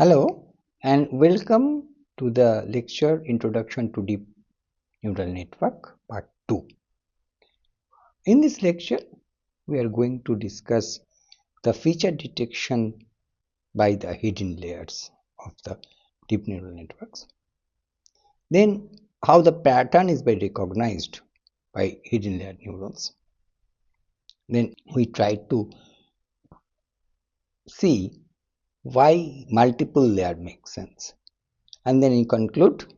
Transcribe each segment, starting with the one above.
Hello and welcome to the lecture Introduction to Deep Neural Network Part 2. In this lecture, we are going to discuss the feature detection by the hidden layers of the deep neural networks. Then how the pattern is recognized by hidden layer neurons. Then we try to see why multiple layer makes sense. And then we conclude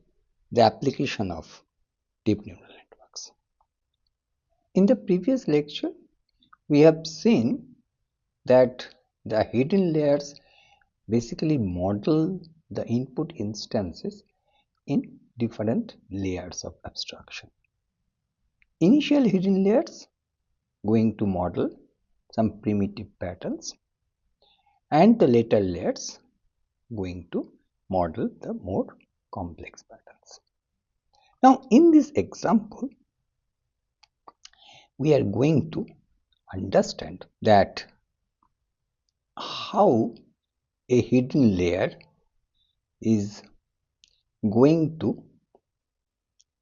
the application of deep neural networks. In the previous lecture, we have seen that the hidden layers basically model the input instances in different layers of abstraction. Initial hidden layers going to model some primitive patterns, and the later layers going to model the more complex patterns. Now, in this example, we are going to understand that how a hidden layer is going to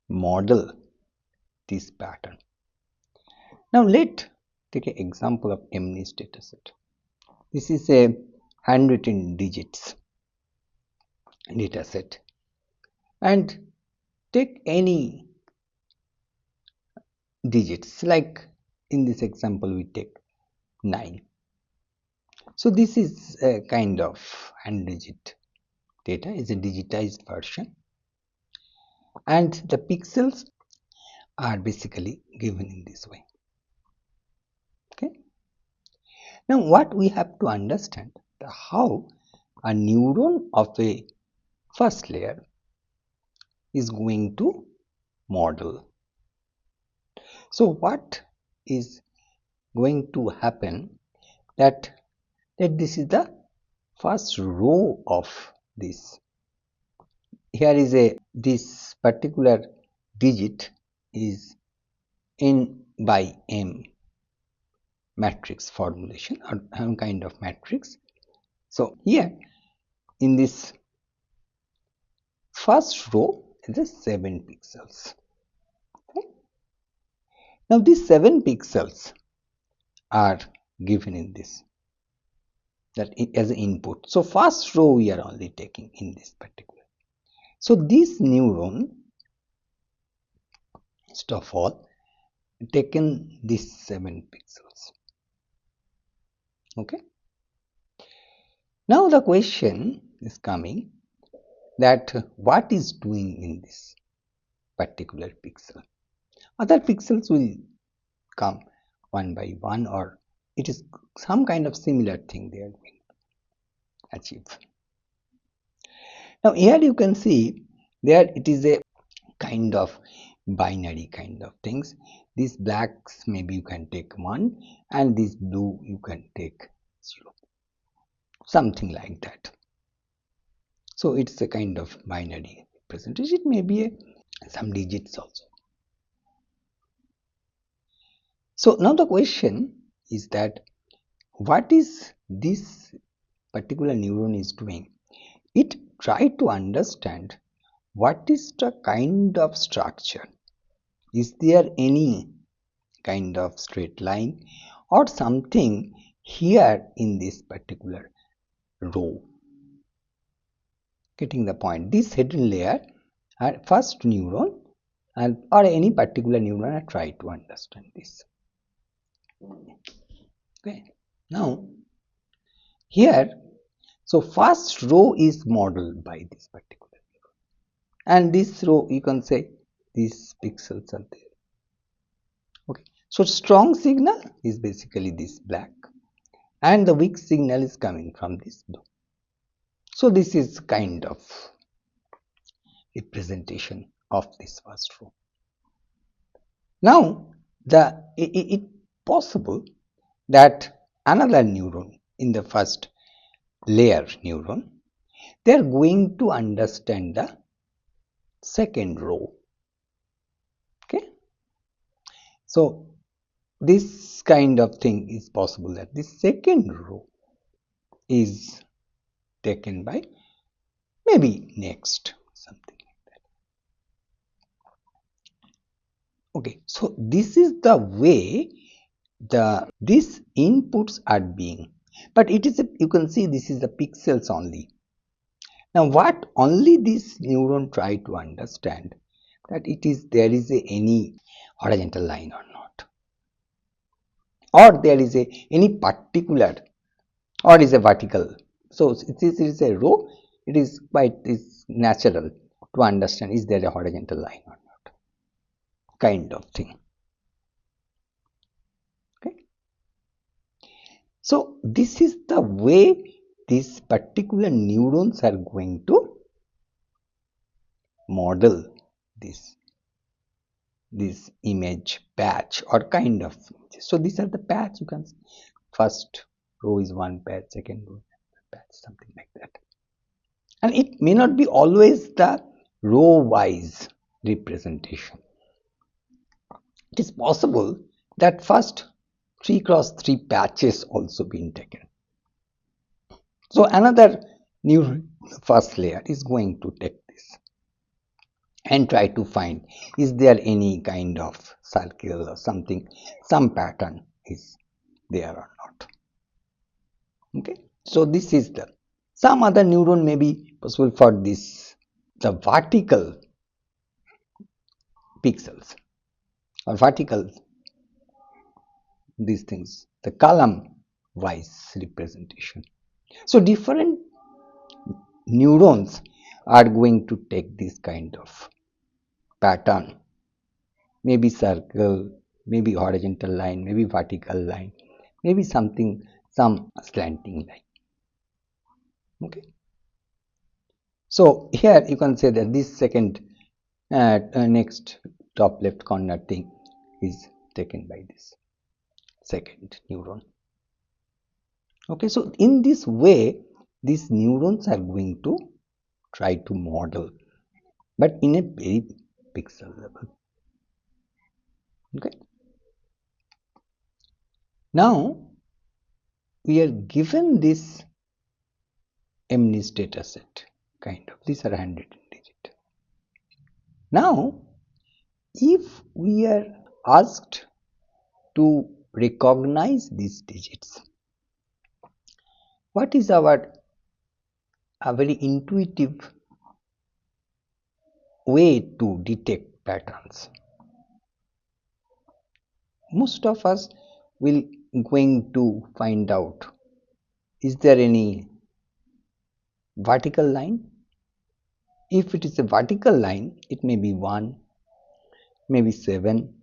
model this pattern. Now let's take an example of MNIST dataset. This is a handwritten digits dataset, and take any digits, like in this example we take 9. So this is a kind of hand digit data, is a digitized version, and the pixels are basically given in this way. Okay. Now what we have to understand, how a neuron of a first layer is going to model. So what is going to happen, that this is the first row of this. Here is this particular digit is n by m matrix formulation, or some kind of matrix. So here in this first row is the 7 pixels. Okay. Now these 7 pixels are given in this, that as an input. So first row we are only taking in this particular. So this neuron, first of all, taken these 7 pixels. Okay. Now the question is coming, that what is doing in this particular pixel. Other pixels will come one by one, or it is some kind of similar thing they are going to achieve. Now here you can see there it is a kind of binary kind of things. These blacks maybe you can take 1, and this blue you can take 0, something like that. So it's a kind of binary representation. It may be some digits also. So now the question is that what is this particular neuron is doing? It try to understand what is the kind of structure. Is there any kind of straight line or something here in this particular row? Getting the point. This hidden layer, first neuron, and or any particular neuron, I try to understand this. Okay. Now here, so first row is modeled by this particular neuron, and this row you can say these pixels are there. Okay. So strong signal is basically this black, and the weak signal is coming from this blue. So this is kind of representation of this first row. Now it possible that another neuron in the first layer neuron, they are going to understand the second row. Okay. So this kind of thing is possible, that this second row is taken by maybe next, something like that. Okay, so this is the way these inputs are being, but it is you can see this is the pixels only. Now what only this neuron try to understand that there is any horizontal line or not, or there is any particular, or is a vertical. So it is a row, it is natural to understand is there a horizontal line or not, kind of thing. Okay, so this is the way these particular neurons are going to model this image patch or kind of images. So these are the patch, you can see first row is one patch, second row patch, something like that. And it may not be always the row wise representation. It is possible that first 3x3 patches also been taken. So another new first layer is going to take this and try to find is there any kind of circle or something, some pattern is there or not. Okay, so this is some other neuron may be possible for this, the vertical pixels or vertical these things, the column wise representation. So different neurons are going to take this kind of pattern, maybe circle, maybe horizontal line, maybe vertical line, maybe something, some slanting line. Okay, so here you can say that this second next top left corner thing is taken by this second neuron. Okay, so in this way these neurons are going to try to model, but in a very pixel level. Okay, now we are given this MNIST data set, kind of, these are handwritten digit. Now if we are asked to recognize these digits, what is our a very intuitive way to detect patterns? Most of us will going to find out, is there any vertical line? If it is a vertical line, it may be 1, maybe 7,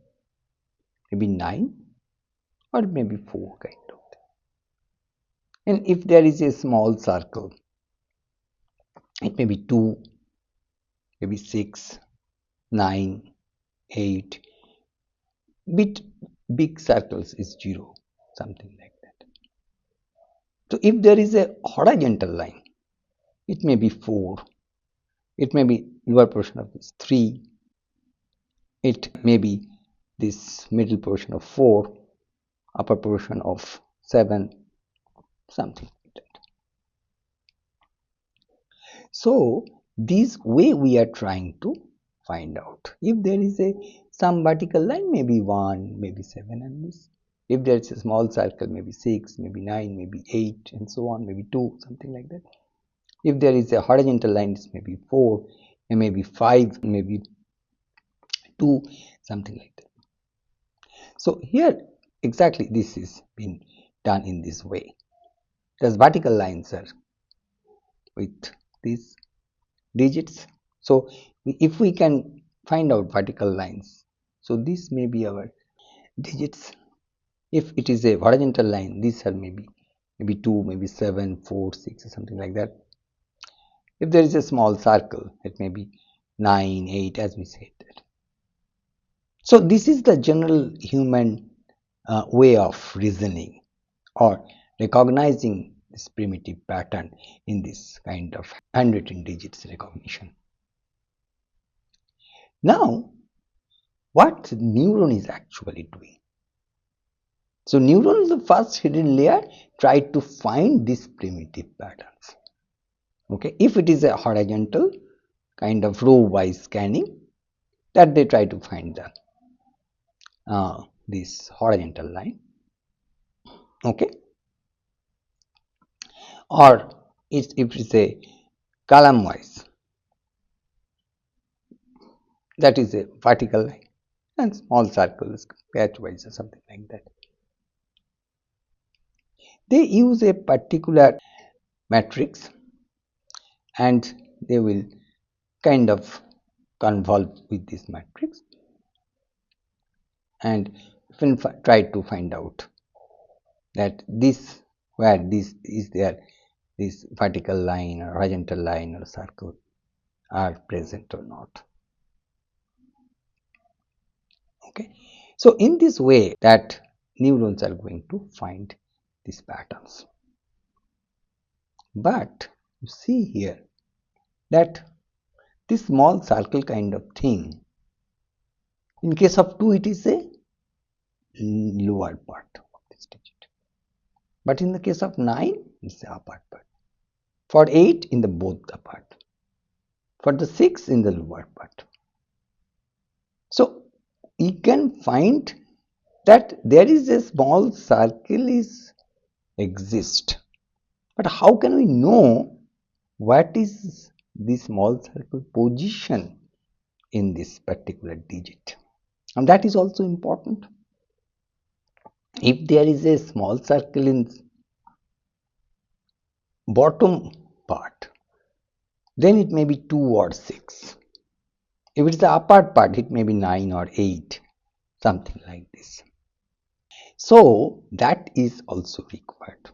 maybe 9, or maybe 4 kind of thing. And if there is a small circle, it may be 2, maybe 6, 9, 8. Big circles is 0, something like that. So if there is a horizontal line, it may be 4, it may be lower portion of this 3, it may be this middle portion of 4, upper portion of 7, something like that. So this way we are trying to find out if there is some vertical line, maybe 1, maybe 7, and this. If there is a small circle, maybe 6, maybe 9, maybe 8, and so on, maybe 2, something like that. If there is a horizontal line, it's maybe 4, maybe 5, maybe 2, something like that. So here exactly this is being done in this way. There's vertical lines are with these digits. So if we can find out vertical lines, so this may be our digits. If it is a horizontal line, these are maybe 2, maybe 7, 4, 6, or something like that. If there is a small circle, it may be 9, 8, as we said that. So this is the general human way of reasoning or recognizing this primitive pattern in this kind of handwritten digits recognition. Now, what neuron is actually doing? So neuron is the first hidden layer, try to find these primitive patterns. Okay, if it is a horizontal kind of row wise scanning, that they try to find the this horizontal line. Okay, or if it's a column wise, that is a vertical line, and small circles patch wise or something like that. They use a particular matrix and they will kind of convolve with this matrix and try to find out that this where this is there, this vertical line or horizontal line or circle are present or not. Okay, so in this way that neurons are going to find these patterns. But you see here that this small circle kind of thing, in case of 2 it is a lower part of this digit, but in the case of 9 it's the upper part, for 8 in the both the part, for the 6 in the lower part. So you can find that there is a small circle is exist, but how can we know what is the small circle position in this particular digit? And that is also important. If there is a small circle in bottom part, then it may be 2 or 6. If it is the upper part, it may be 9 or 8, something like this. So that is also required.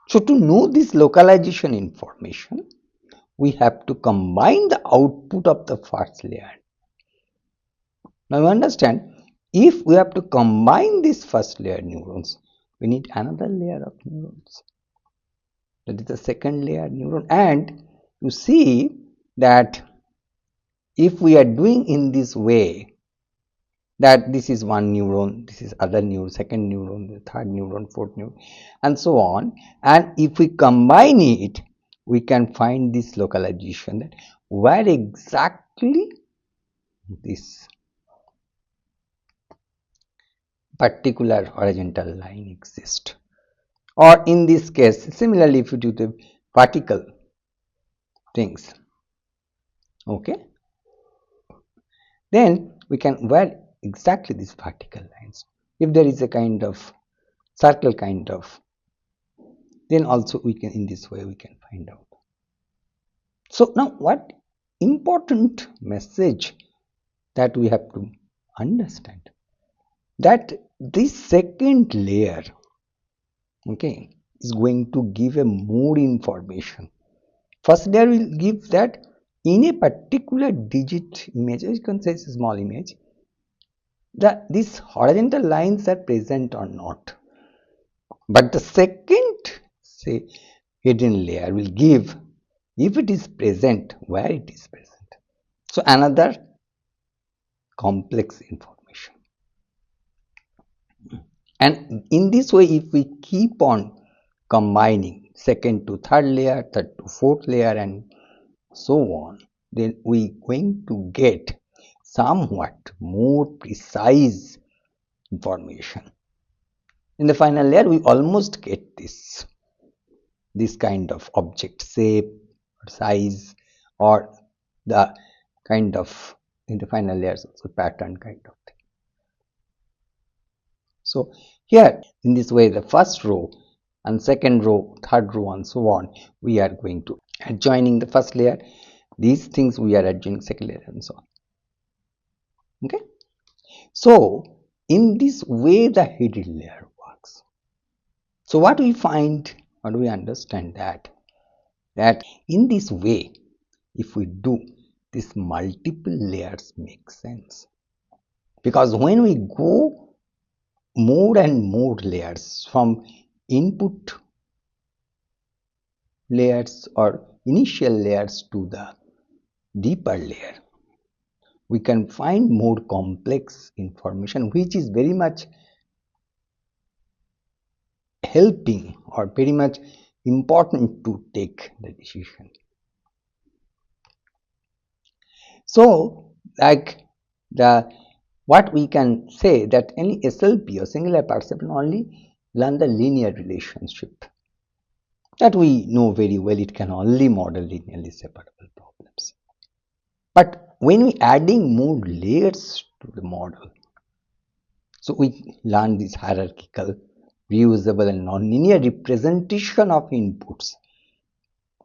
So to know this localization information, we have to combine the output of the first layer. Now you understand, if we have to combine this first layer neurons, we need another layer of neurons. That is the second layer neuron. And you see that if we are doing in this way, that this is one neuron, this is other neuron, second neuron, the third neuron, fourth neuron, and so on. And if we combine it, we can find this localization, that where exactly this particular horizontal line exists. Or in this case, similarly, if you do the vertical things, okay, then we can where exactly these vertical lines. If there is a kind of circle kind of, then also we can, in this way we can find out. So now what important message that we have to understand, that this second layer, okay, is going to give a more information. First layer will give that in a particular digit image, you can say it's a small image, that these horizontal lines are present or not. But the second, say, hidden layer will give if it is present, where it is present. So another complex information. And in this way, if we keep on combining second to third layer, third to fourth layer, and so on, then we are going to get somewhat more precise information. In the final layer, we almost get this kind of object shape or size, or the kind of, in the final layers also pattern kind of thing. So here in this way, the first row and second row, third row, and so on, we are going to adjoining the first layer. These things we are adjoining second layer, and so on. Okay. So in this way, the hidden layer works. So what we find, what do we understand, that in this way, if we do this, multiple layers make sense, because when we go more and more layers from input layers or initial layers to the deeper layer, we can find more complex information, which is very much helping or very much important to take the decision. So, like what we can say that any SLP or singular perception only learn the linear relationship that we know very well. It can only model linearly separable problems. But when we adding more layers to the model, so we learn this hierarchical, reusable and nonlinear representation of inputs,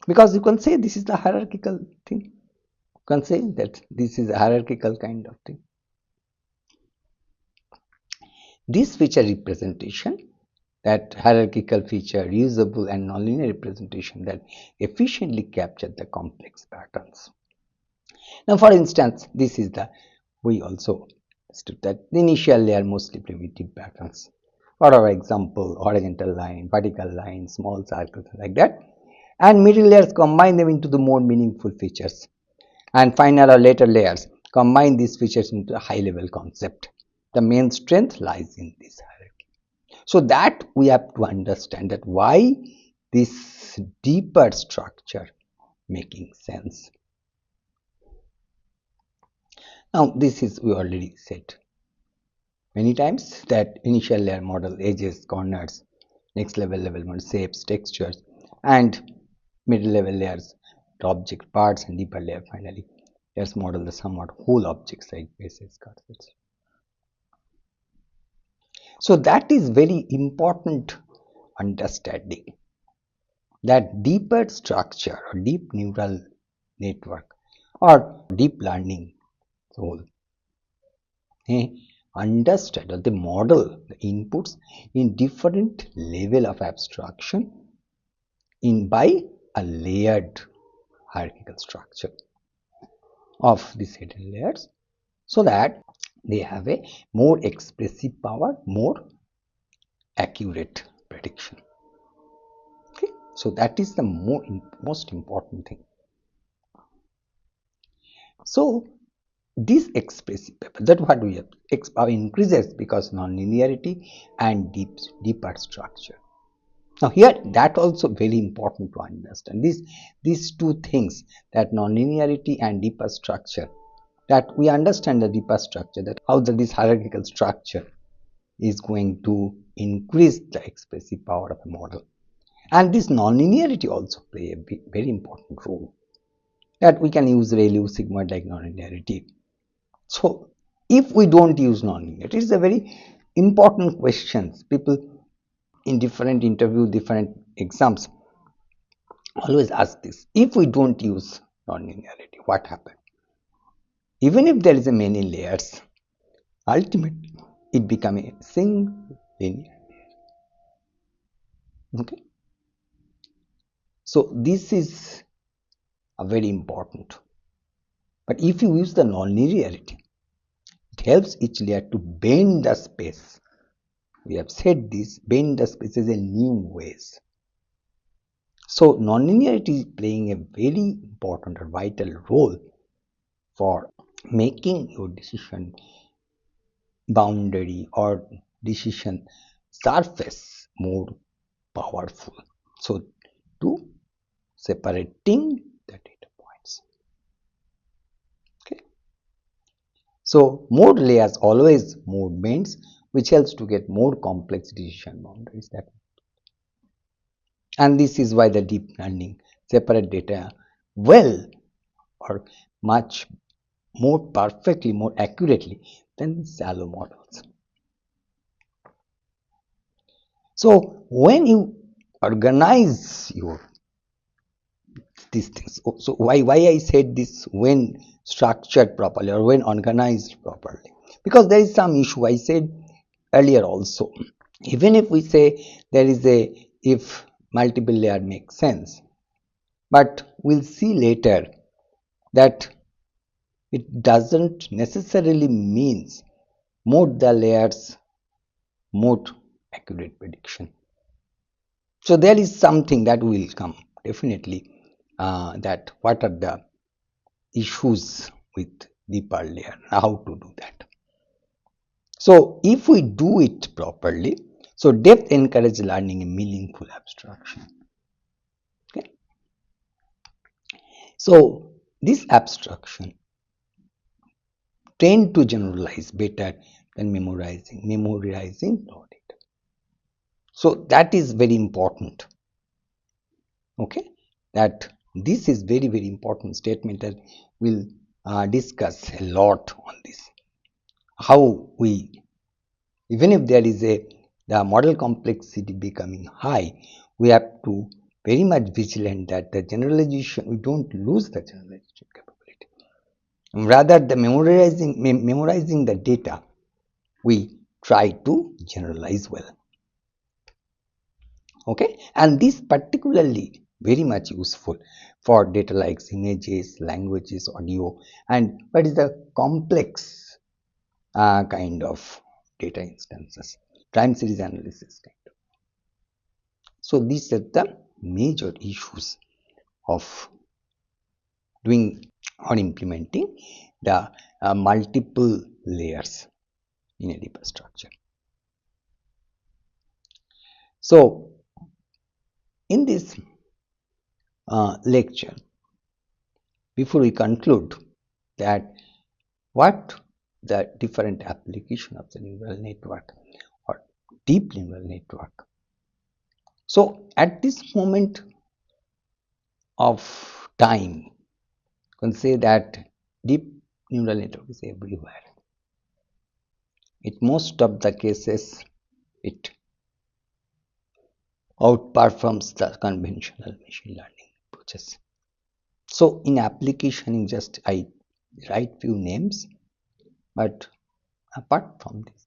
because you can say this is the hierarchical thing. You can say that this is a hierarchical kind of thing. This feature representation, that hierarchical feature, reusable and nonlinear representation, that efficiently capture the complex patterns. Now, for instance, this is the, we also stood that the initial layer mostly primitive patterns. For our example, horizontal line, vertical line, small circles like that, and middle layers combine them into the more meaningful features, and final or later layers combine these features into a high level concept. The main strength lies in this hierarchy. So that we have to understand that why this deeper structure making sense. Now this is, we already said many times, that initial layer model edges, corners, next level model shapes, textures, and middle level layers the object parts, and deeper layer finally layers model the somewhat whole objects like bases, curves, etc. So that is very important understanding, that deeper structure or deep neural network or deep learning tool understand or they model the inputs in different level of abstraction in by a layered hierarchical structure of these hidden layers, so that they have a more expressive power, more accurate prediction. Okay, so that is the most important thing. So this expressive paper, that what we have increases because nonlinearity and deeper structure. Now here that also very important to understand these two things, that nonlinearity and deeper structure, that we understand the deeper structure, that how this hierarchical structure is going to increase the expressive power of a model, and this nonlinearity also play a very important role, that we can use ReLU sigmoid like nonlinearity. So if we don't use nonlinearity, it is a very important question. People in different interview, different exams always ask this: if we don't use nonlinearity, what happens? Even if there is a many layers, ultimately it become a single linear layer. Okay, so this is a very important. But if you use the nonlinearity, it helps each layer to bend the space. We have said this, bend the spaces in new ways. So nonlinearity is playing a very important or vital role for making your decision boundary or decision surface more powerful. So to separating the data points. Okay. So more layers always more bends, which helps to get more complex decision boundaries. And this is why the deep learning separate data well or much more perfectly, more accurately than shallow models. So when you organize these things, so why I said this, when structured properly or when organized properly, because there is some issue I said earlier also. Even if we say there is a, if multiple layer makes sense, but we'll see later that it doesn't necessarily means more the layers, more accurate prediction. So there is something that will come definitely, that what are the issues with deeper layer, how to do that. So if we do it properly, so depth encourages learning in meaningful abstraction. So this abstraction tend to generalize better than memorizing raw data. So that is very important. Okay, that this is very important statement that we'll discuss a lot on this. How we, even if there is the model complexity becoming high, we have to very much vigilant that the generalization, we don't lose the generalization capability. Rather, the memorizing the data, we try to generalize well. Okay, and this particularly very much useful for data like images, languages, audio, and what is the complex kind of data instances, time series analysis kind of. So these are the major issues of doing or implementing the multiple layers in a data structure. So in this lecture, before we conclude that what the different application of the neural network or deep neural network. So at this moment of time, you can say that deep neural network is everywhere. In most of the cases, it outperforms the conventional machine learning approaches. So in application, just I write few names, but apart from this,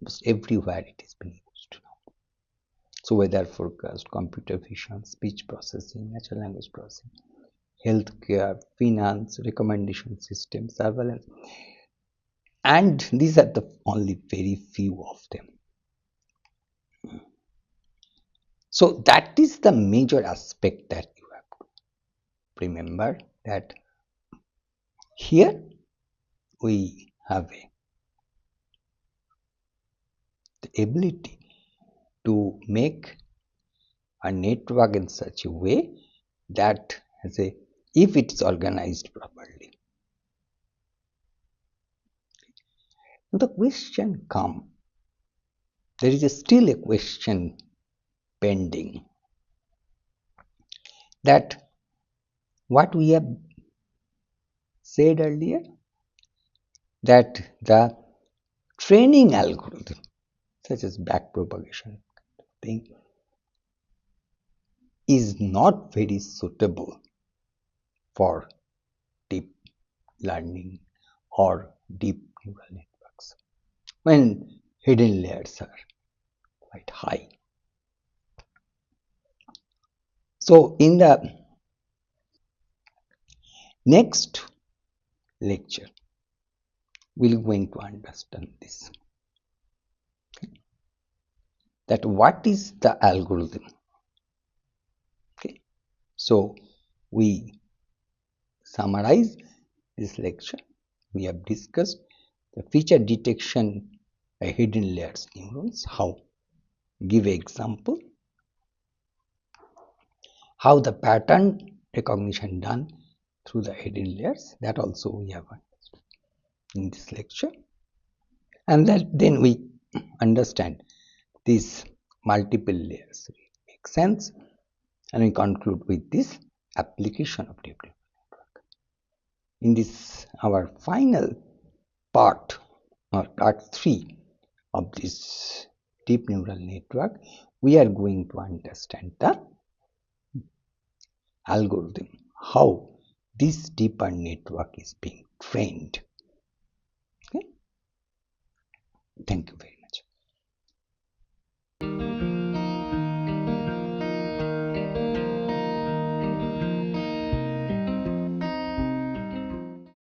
almost everywhere it is being used now. So weather forecast, computer vision, speech processing, natural language processing, healthcare, finance, recommendation system, surveillance, and these are the only very few of them. So that is the major aspect that you have to remember, that here we have the ability to make a network in such a way that if it is organized properly. The question comes, there is still a question pending, that what we have said earlier, that the training algorithm such as backpropagation thing is not very suitable for deep learning or deep neural networks when hidden layers are quite high. So in the next lecture, we're going to understand this, that what is the algorithm. Okay, so we summarize this lecture. We have discussed the feature detection by hidden layers neurons, how, give an example, how the pattern recognition done through the hidden layers, that also we have understood in this lecture, and then we understand these multiple layers make sense, and we conclude with this application of deep neural network. In this our final part, or part 3 of this deep neural network, we are going to understand the algorithm, how this deeper network is being trained. Okay? Thank you very much.